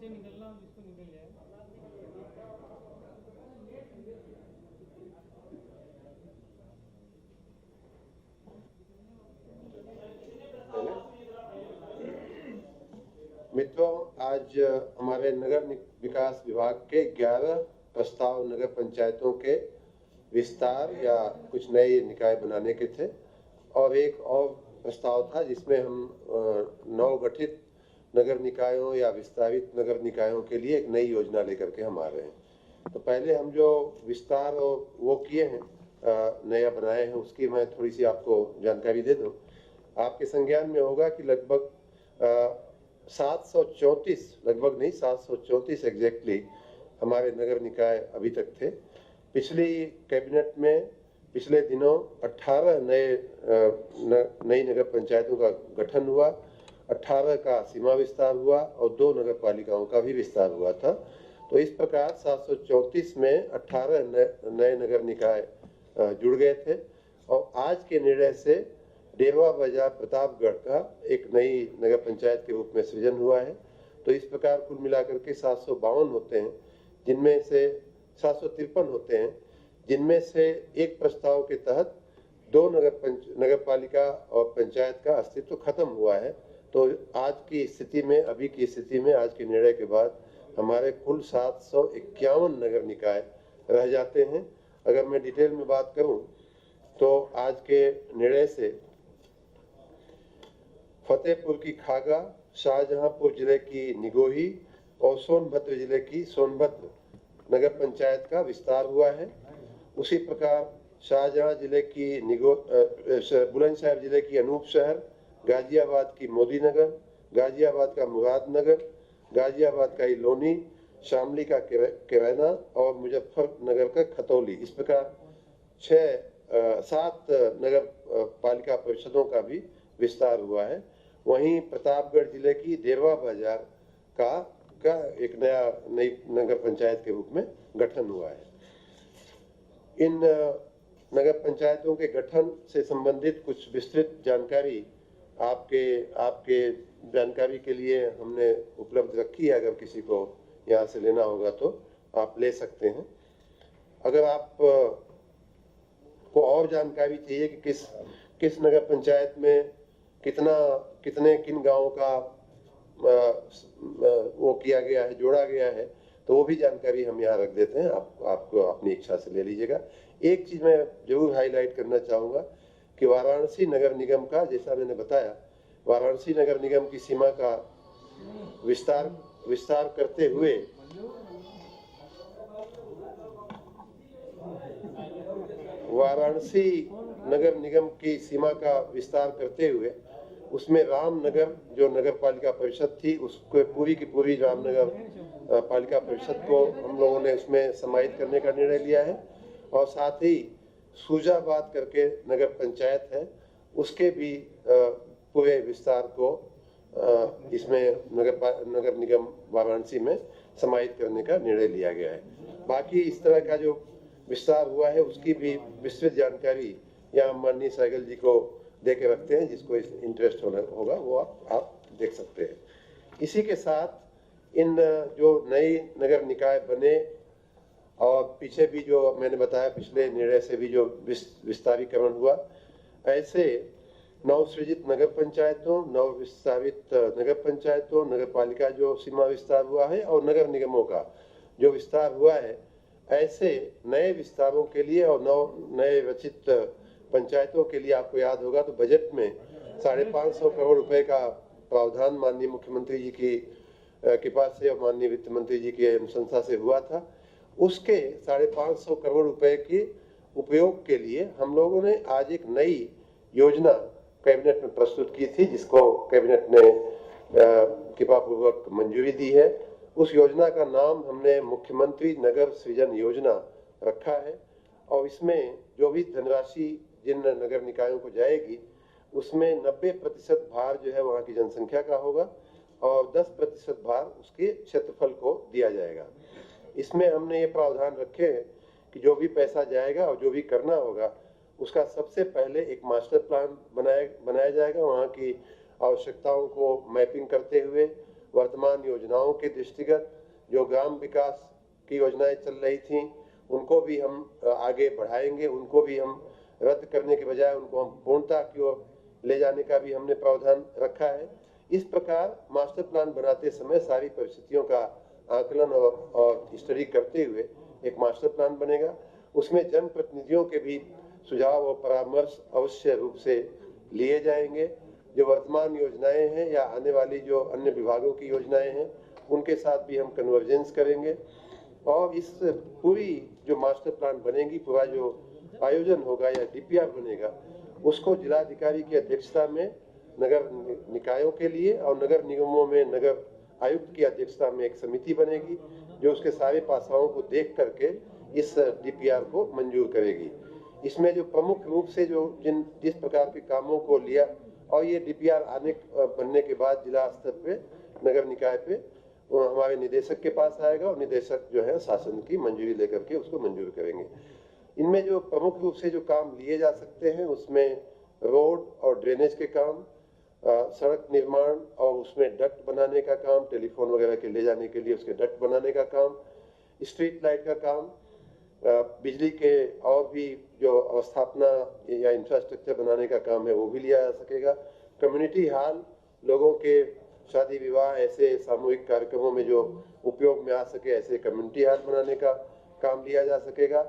से निकलना जिसको निकल जाए। मित्रों, आज हमारे नगर विकास विभाग के 11 प्रस्ताव नगर पंचायतों के विस्तार या कुछ नए निकाय बनाने के थे और एक और प्रस्ताव था जिसमें हम नवगठित नगर निकायों या विस्तारित नगर निकायों के लिए एक नई योजना लेकर के हम आ रहे हैं। तो पहले हम जो विस्तार वो किए हैं, नया बनाए हैं, उसकी मैं थोड़ी सी आपको जानकारी दे दूं। आपके संज्ञान में होगा कि लगभग 734, लगभग नहीं 734 एग्जैक्टली हमारे नगर निकाय अभी तक थे। पिछली कैबिनेट में पिछले दिनों 18 नई नगर पंचायतों का गठन हुआ, 18 का सीमा विस्तार हुआ और 2 नगर पालिकाओं का भी विस्तार हुआ था। तो इस प्रकार 734 में 18 नए नगर निकाय जुड़ गए थे और आज के निर्णय से डेरवा बाजार प्रतापगढ़ का एक नई नगर पंचायत के रूप में सृजन हुआ है। तो इस प्रकार कुल मिलाकर के 752 होते हैं, जिनमें से 753 होते हैं, जिनमें से एक प्रस्ताव के तहत दो नगर पालिका और पंचायत का अस्तित्व खत्म हुआ है। तो आज की स्थिति में, अभी की स्थिति में, आज के निर्णय के बाद हमारे कुल 751 नगर निकाय रह जाते हैं। अगर मैं डिटेल में बात करूं तो आज के निर्णय से फतेहपुर की खागा, शाहजहांपुर जिले की निगोही और सोनभद्र जिले की सोनभद्र नगर पंचायत का विस्तार हुआ है। उसी प्रकार शाहजहां जिले की बुलंदशहर जिले की अनूप शहर, गाजियाबाद की मोदी नगर, गाजियाबाद का मुरादनगर, गाजियाबाद का इलोनी, शामली का कैराना और मुजफ्फरनगर का खतौली, इस प्रकार 7 नगर पालिका परिषदों का भी विस्तार हुआ है। वहीं प्रतापगढ़ जिले की देरवा बाजार का एक नई नगर पंचायत के रूप में गठन हुआ है। इन नगर पंचायतों के गठन से संबंधित कुछ विस्तृत जानकारी आपके जानकारी के लिए हमने उपलब्ध रखी है। अगर किसी को यहाँ से लेना होगा तो आप ले सकते हैं। अगर आप को और जानकारी चाहिए कि किस नगर पंचायत में किन गांवों का वो किया गया है, जोड़ा गया है, तो वो भी जानकारी हम यहाँ रख देते हैं। आपको अपनी इच्छा से ले लीजिएगा। एक चीज मैं जरूर हाईलाइट करना चाहूंगा कि वाराणसी नगर निगम का, जैसा मैंने बताया, वाराणसी नगर निगम की सीमा का विस्तार करते हुए वाराणसी नगर निगम की सीमा का विस्तार करते हुए उसमें रामनगर जो नगर पालिका परिषद थी, उसको पूरी की पूरी रामनगर पालिका परिषद को हम लोगों ने उसमें समाहित करने का निर्णय लिया है। और साथ ही सूजाबाद करके नगर पंचायत है, उसके भी पूरे विस्तार को इसमें नगर निगम वाराणसी में समाहित करने का निर्णय लिया गया है। बाकी इस तरह का जो विस्तार हुआ है उसकी भी विस्तृत जानकारी यहाँ माननीय सहगल जी को दे के रखते हैं। जिसको इंटरेस्ट होगा वो आप देख सकते हैं। इसी के साथ इन जो नई नगर निकाय बने और पीछे भी जो मैंने बताया पिछले निर्णय से भी जो विस्तारीकरण हुआ, ऐसे नवसृजित नगर पंचायतों, नव विस्तारित नगर पंचायतों, नगर पालिका जो सीमा विस्तार हुआ है और नगर निगमों का जो विस्तार हुआ है, ऐसे नए विस्तारों के लिए और नए रचित पंचायतों के लिए आपको याद होगा तो बजट में 550 करोड़ रुपए का प्रावधान माननीय मुख्यमंत्री जी की कृपा से और माननीय वित्त मंत्री जी की अनुशंसा से हुआ था। उसके 550 करोड़ रुपए के उपयोग के लिए हम लोगों ने आज एक नई योजना कैबिनेट में प्रस्तुत की थी, जिसको कैबिनेट ने कृपापूर्वक मंजूरी दी है। उस योजना का नाम हमने मुख्यमंत्री नगर सृजन योजना रखा है और इसमें जो भी धनराशि जिन नगर निकायों को जाएगी उसमें 90% भार जो है वहाँ की जनसंख्या का होगा और 10% भार उसके क्षेत्रफल को दिया जाएगा। इसमें हमने ये प्रावधान रखे हैं कि जो भी पैसा जाएगा और जो भी करना होगा उसका सबसे पहले एक मास्टर प्लान बनाया जाएगा। वहाँ की आवश्यकताओं को मैपिंग करते हुए वर्तमान योजनाओं के दृष्टिगत जो ग्राम विकास की योजनाएं चल रही थी उनको भी हम आगे बढ़ाएंगे, उनको भी हम रद्द करने के बजाय उनको हम पूर्णता की ओर ले जाने का भी हमने प्रावधान रखा है। इस प्रकार मास्टर प्लान बनाते समय सारी परिस्थितियों का आकलन और स्टडी करते हुए एक मास्टर प्लान बनेगा। उसमें जनप्रतिनिधियों के भी सुझाव और परामर्श अवश्य रूप से लिए जाएंगे। जो वर्तमान योजनाएं हैं या आने वाली जो अन्य विभागों की योजनाएं हैं उनके साथ भी हम कन्वर्जेंस करेंगे और इस पूरी जो मास्टर प्लान बनेगी, पूरा जो आयोजन होगा या डीपीआर बनेगा, उसको जिलाधिकारी की अध्यक्षता में नगर निकायों के लिए और नगर निगमों में नगर आयुक्त की अध्यक्षता में एक समिति बनेगी जो उसके सारे पासाओं को देख करके इस डीपीआर को मंजूर करेगी। इसमें जो प्रमुख रूप से जो जिस प्रकार के कामों को लिया और ये डीपीआर बनने के बाद जिला स्तर पे नगर निकाय पे हमारे निदेशक के पास आएगा और निदेशक जो है शासन की मंजूरी लेकर के उसको मंजूर करेंगे। इनमें जो प्रमुख रूप से जो काम लिए जा सकते हैं उसमें रोड और ड्रेनेज के काम, सड़क निर्माण और उसमें डक्ट बनाने का काम, टेलीफोन वगैरह के ले जाने के लिए उसके डक्ट बनाने का काम, स्ट्रीट लाइट का काम, बिजली के और भी जो अवस्थापना या इंफ्रास्ट्रक्चर बनाने का काम है वो भी लिया जा सकेगा। कम्युनिटी हॉल लोगों के शादी विवाह ऐसे सामूहिक कार्यक्रमों में जो उपयोग में आ सके ऐसे कम्युनिटी हॉल बनाने का काम लिया जा सकेगा।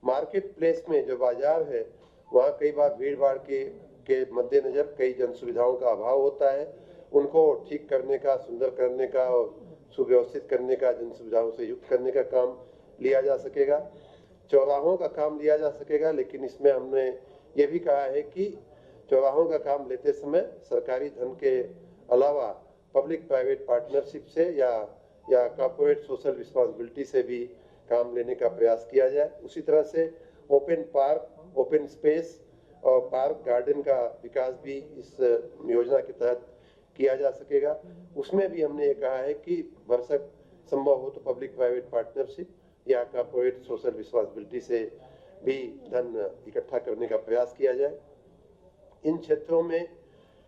मार्केट प्लेस में जो बाजार है वहाँ कई बार भीड़ भाड़ के मद्देनजर कई जन सुविधाओं का अभाव होता है, उनको ठीक करने का, सुंदर करने का और सुव्यवस्थित करने का, जन सुविधाओं से युक्त करने का काम लिया जा सकेगा। चौराहों का काम लिया जा सकेगा, लेकिन इसमें हमने ये भी कहा है कि चौराहों का काम लेते समय सरकारी धन के अलावा पब्लिक प्राइवेट पार्टनरशिप से या कॉर्पोरेट सोशल रिस्पॉन्सिबिलिटी से भी काम लेने का प्रयास किया जाए। उसी तरह से ओपन पार्क, ओपन स्पेस और पार्क गार्डन का विकास भी इस योजना के तहत किया जा सकेगा। उसमें भी हमने ये कहा है कि भरसक संभव हो तो पब्लिक प्राइवेट पार्टनरशिप या कॉर्पोरेट सोशल रिस्पॉन्सिबिलिटी से भी धन इकट्ठा करने का प्रयास किया जाए। इन क्षेत्रों में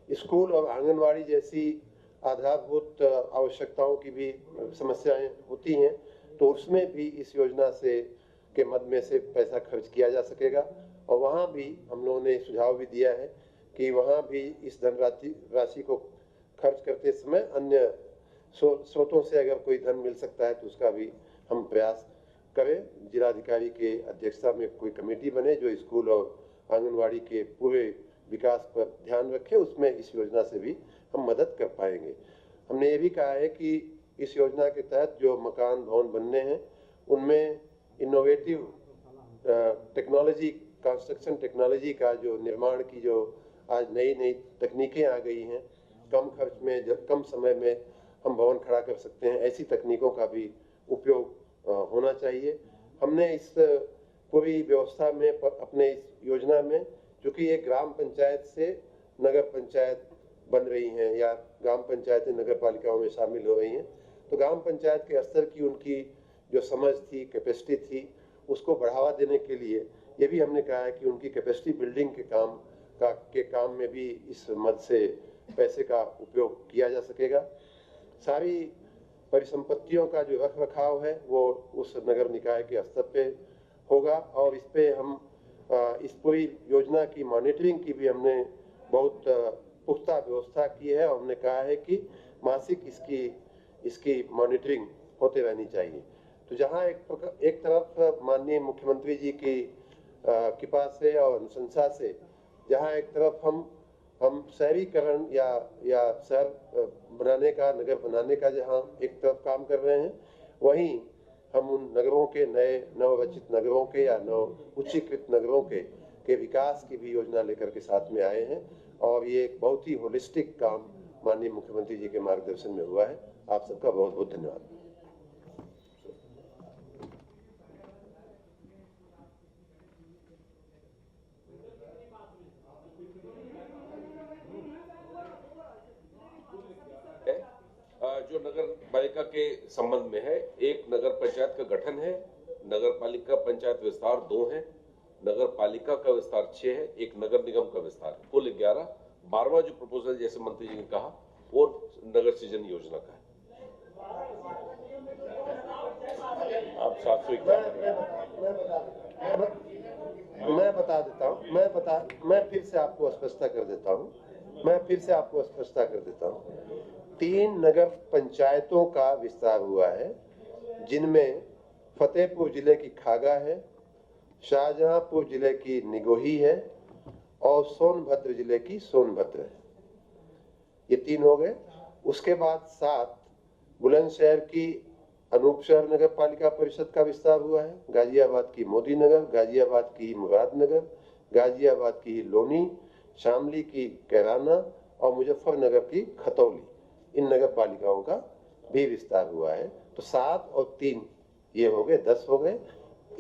स्कूल और आंगनवाड़ी जैसी आधारभूत आवश्यकताओं की भी समस्याएं होती हैं, तो उसमें भी इस योजना से के मद में से पैसा खर्च किया जा सकेगा। और वहाँ भी हम लोगों ने सुझाव भी दिया है कि वहाँ भी इस राशि को खर्च करते समय अन्य स्रोतों से अगर कोई धन मिल सकता है तो उसका भी हम प्रयास करें। जिलाधिकारी के अध्यक्षता में कोई कमेटी बने जो स्कूल और आंगनवाड़ी के पूरे विकास पर ध्यान रखे, उसमें इस योजना से भी हम मदद कर पाएंगे। हमने ये भी कहा है कि इस योजना के तहत जो मकान भवन बनने हैं उनमें इनोवेटिव टेक्नोलॉजी, कंस्ट्रक्शन टेक्नोलॉजी का जो निर्माण की जो आज नई नई तकनीकें आ गई हैं, कम खर्च में कम समय में हम भवन खड़ा कर सकते हैं, ऐसी तकनीकों का भी उपयोग होना चाहिए। हमने इस पूरी व्यवस्था में अपने इस योजना में, चूंकि ये ग्राम पंचायत से नगर पंचायत बन रही हैं या ग्राम पंचायतें नगर पालिकाओं में शामिल हो रही हैं, तो ग्राम पंचायत के स्तर की उनकी जो समझ थी, कैपेसिटी थी, उसको बढ़ावा देने के लिए ये भी हमने कहा है कि उनकी कैपेसिटी बिल्डिंग के काम में भी इस मद से पैसे का उपयोग किया जा सकेगा। सारी परिसंपत्तियों का जो रख रखाव है वो उस नगर निकाय के स्तर पे होगा और इस पे हम इस पूरी योजना की मॉनिटरिंग की भी हमने बहुत पुख्ता व्यवस्था की है और हमने कहा है कि मासिक इसकी मॉनिटरिंग होते रहनी चाहिए। तो जहां एक तरफ माननीय मुख्यमंत्री जी की कृपा से और अनुशंसा से जहां एक तरफ हम शहरीकरण या शहर बनाने का, नगर बनाने का जहां एक तरफ काम कर रहे हैं, वहीं हम उन नगरों के नवरचित नगरों के या नव उच्चीकृत नगरों के विकास की भी योजना लेकर के साथ में आए हैं और ये एक बहुत ही होलिस्टिक काम माननीय मुख्यमंत्री जी के मार्गदर्शन में हुआ है। आप सबका बहुत बहुत धन्यवाद। जो नगर पालिका के संबंध में है, एक नगर पंचायत का गठन है, नगर पालिका पंचायत विस्तार 2 है, नगर पालिका का विस्तार 6 है, एक नगर निगम का विस्तार है, कुल 11। 12वां जो प्रपोजल जैसे मंत्री जी ने कहा वो नगर सृजन योजना का है। आप 751 मैं बता देता हूँ, मैं फिर से आपको स्पष्टता कर देता हूँ। 3 नगर पंचायतों का विस्तार हुआ है, जिनमें फतेहपुर जिले की खागा है, शाहजहांपुर जिले की निगोही है और सोनभद्र जिले की सोनभद्र है। ये 3 हो गए। उसके बाद 7 बुलंदशहर की अनूपशहर नगर पालिका परिषद का विस्तार हुआ है, गाजियाबाद की मोदी नगर, गाजियाबाद की मुरादनगर, गाजियाबाद की लोनी, शामली की कैराना और मुजफ्फरनगर की खतौली, इन नगर पालिकाओं का भी विस्तार हुआ है। तो 7 और 3 ये हो गए, 10 हो गए।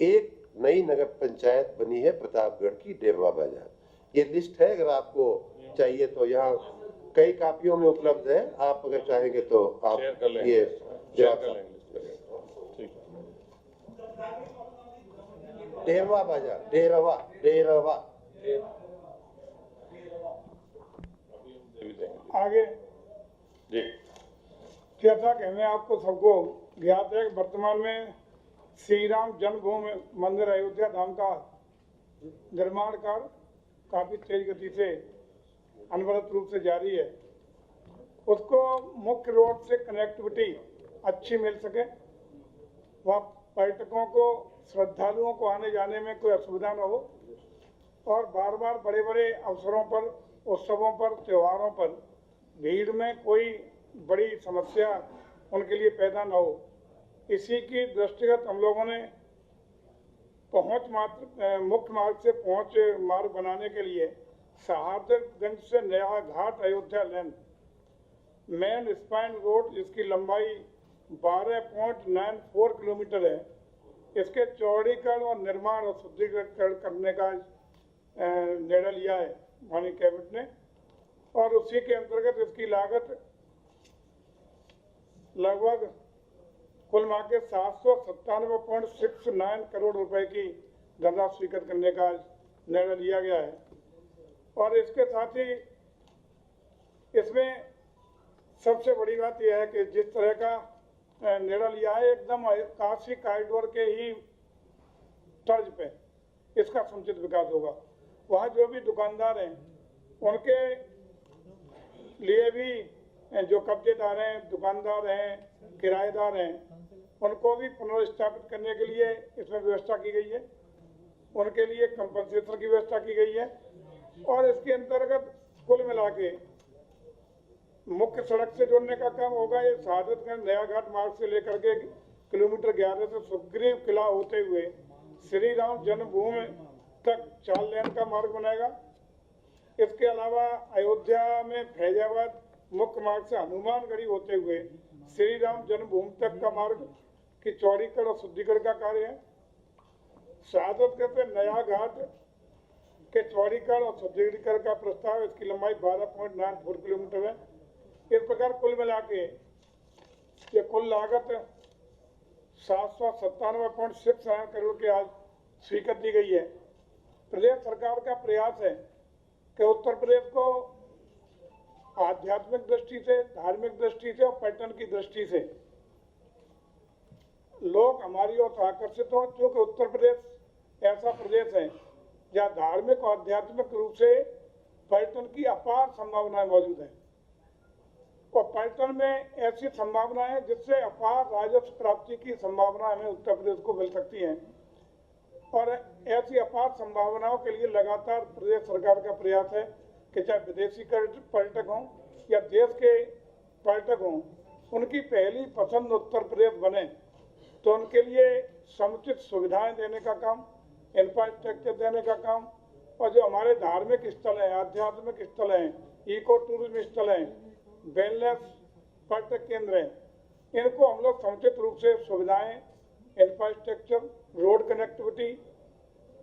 एक नई नगर पंचायत बनी है प्रतापगढ़ की डेरवा बाजार। ये लिस्ट है, अगर आपको चाहिए तो यहाँ कई कापियों में उपलब्ध है, आप अगर चाहेंगे तो आप ये डेरवा बाजार, डेरवा आगे जी। क्या था कि हमें आपको सबको ज्ञात है कि वर्तमान में श्री राम जन्मभूमि मंदिर अयोध्या धाम का निर्माण कार्य काफी तेज गति से अनवरत रूप से जारी है। उसको मुख्य रोड से कनेक्टिविटी अच्छी मिल सके, वहाँ पर्यटकों को, श्रद्धालुओं को आने जाने में कोई असुविधा न हो और बार बार बड़े बड़े अवसरों पर, उत्सवों पर, त्योहारों पर भीड़ में कोई बड़ी समस्या उनके लिए पैदा न हो। इसी की दृष्टिगत हम लोगों ने मुख्य मार्ग से पहुंच मार्ग बनाने के लिए शहादतगंज से नया घाट अयोध्या लेन मेन स्पाइन रोड, जिसकी लंबाई 12.94 किलोमीटर है, इसके चौड़ीकरण और निर्माण और शुद्धिकरण करने का निर्णय लिया है माननीय कैबिनेट ने। और उसी के अंतर्गत इसकी लागत लगभग कुल मिला के 797.69 करोड़ रुपए की धनराशि स्वीकृत करने का निर्णय लिया गया है। और इसके साथ ही इसमें सबसे बड़ी बात यह है कि जिस तरह का निर्णय लिया है, एकदम काशी कॉरिडोर के ही तर्ज पे इसका समुचित विकास होगा। वहाँ जो भी दुकानदार हैं उनके लिए भी, जो कब्जेदार हैं, दुकानदार हैं, किराएदार हैं, उनको भी पुनर्स्थापित करने के लिए इसमें व्यवस्था की गई है। उनके लिए कंपनसेशन की व्यवस्था की गई है। और इसके अंतर्गत कुल मिला के मुख्य सड़क से जोड़ने का काम होगा। ये शहादतगंज नया घाट मार्ग से लेकर के किलोमीटर 11 से सुग्रीव किला होते हुए श्री राम जन्मभूमि तक 4 लेन का मार्ग बनेगा। इसके अलावा अयोध्या में फैजाबाद मुख्य मार्ग से हनुमानगढ़ी होते हुए श्री राम जन्मभूमि तक का मार्ग की चौड़ीकरण और शुद्धिकरण का कार्य है। शहादतगंज से नया घाट के चौड़ीकरण और शुद्धिकरण का प्रस्ताव, इसकी लंबाई 12.94 किलोमीटर है। इस प्रकार कुल मिला के ये कुल लागत 797.69 करोड़ की आज स्वीकृत दी गई है। प्रदेश सरकार का प्रयास है कि उत्तर प्रदेश को आध्यात्मिक दृष्टि से, धार्मिक दृष्टि से और पर्यटन की दृष्टि से लोग हमारी ओर आकर्षित हो, क्योंकि उत्तर प्रदेश ऐसा प्रदेश है जहाँ धार्मिक और आध्यात्मिक रूप से पर्यटन की अपार संभावनाएं मौजूद है। और पर्यटन में ऐसी संभावना है जिससे अपार राजस्व प्राप्ति की संभावना हमें उत्तर प्रदेश को मिल सकती है। और ऐसी अपार संभावनाओं के लिए लगातार प्रदेश सरकार का प्रयास है कि चाहे विदेशी पर्यटक हों या देश के पर्यटक हों, उनकी पहली पसंद उत्तर प्रदेश बने, तो उनके लिए समुचित सुविधाएं देने का काम, इंफ्रास्ट्रक्चर देने का काम, और जो हमारे धार्मिक स्थल हैं, आध्यात्मिक स्थल हैं, इको टूरिज्म स्थल हैं, वेलनेस पर्यटक केंद्र हैं, इनको हम लोग समुचित रूप से सुविधाएं, infrastructure, road connectivity,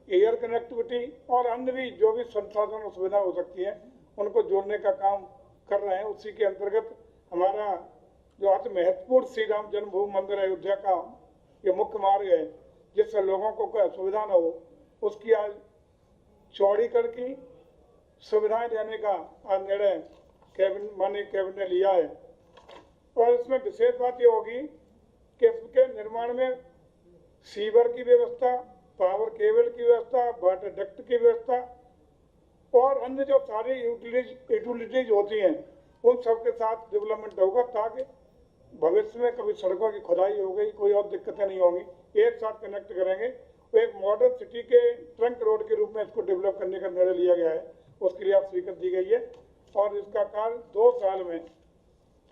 air connectivity और अन्य भी जो भी संसाधन और सुविधा हो सकती है उनको जोड़ने का काम कर रहे हैं। उसी के अंतर्गत हमारा जो अति महत्वपूर्ण श्री राम जन्मभूमि मंदिर अयोध्या का ये मुख्य मार्ग है, जिससे लोगों को कोई असुविधा न हो, उसकी आज चौड़ीकरण की सुविधाएं देने का आज निर्णय माननीय कैबिनेट ने लिया है। और इसमें विशेष बात ये होगी कि इसके निर्माण में सीवर की व्यवस्था, पावर केबल की व्यवस्था, वाटर डक्ट की व्यवस्था और अन्य जो सारी यूटिलिटीज होती हैं उन सब के साथ डेवलपमेंट होगा, ताकि भविष्य में कभी सड़कों की खुदाई हो गई, कोई और दिक्कतें नहीं होंगी, एक साथ कनेक्ट करेंगे। तो एक मॉडर्न सिटी के ट्रंक रोड के रूप में इसको डेवलप करने का निर्णय लिया गया है। उसके लिए आप स्वीकृति दी गई है और इसका कार्य 2 साल में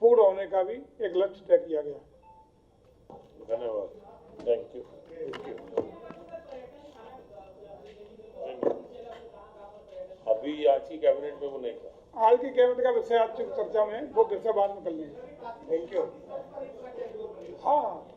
पूर्ण होने का भी एक लक्ष्य तय किया गया। धन्यवाद, थैंक यू। अभी आज की कैबिनेट में वो नहीं था। आज की कैबिनेट का विषय आज की चर्चा में वो विषय बाद में कर लेंगे। Thank you. हाँ।